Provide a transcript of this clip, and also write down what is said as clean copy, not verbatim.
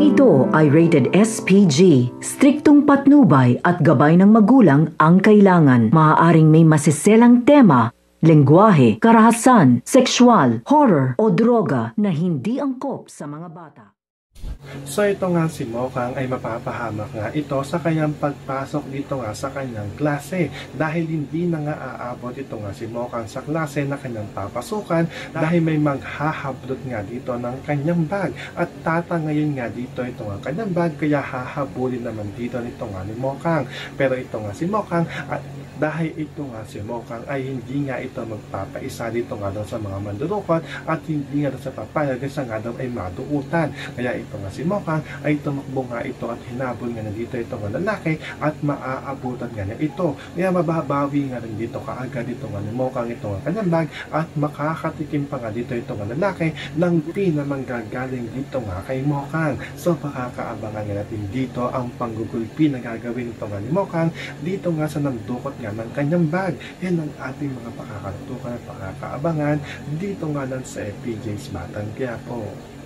Ito ay rated SPG. Striktong patnubay at gabay ng magulang ang kailangan. Maaaring may masiselang tema, lengguwahe, karahasan, sexual, horror o droga na hindi angkop sa mga bata. So ito nga si Mokang ay mapapahamak nga ito sa kanyang pagpasok dito nga sa kanyang klase dahil hindi na nga aabot ito nga si Mokang sa klase na kanyang papasukan dahil may maghahablot nga dito ng kanyang bag at tatangayin nga dito ito nga kanyang bag kaya hahabulin naman dito nito nga ni Mokang. Pero ito nga si Mokang at dahil ito nga si Mokang ay hindi nga ito magpapaisa dito nga daw sa mga mandurukot at hindi nga daw sa papayag sa nga daw ay maduutan. Kaya ito nga si Mokang ay tumakbo nga ito at hinabol nga na dito ito nga lalaki at maaabutan nga niya ito. Kaya mababawi nga rin dito kaagad ito nga ni Mokang ito nga kanyang bag at makakatikim pa nga dito ito nga lalaki ng pinamang gagaling dito nga kay Mokang. So pakakaabangan nga natin dito ang panggugulpi na gagawin ito nga ni Mokang dito nga sa nandukot nga ng kanyang bag. Yan ang ating mga pakakatukan at pakakaabangan dito nga lang sa FPJ's Batang Quiapo.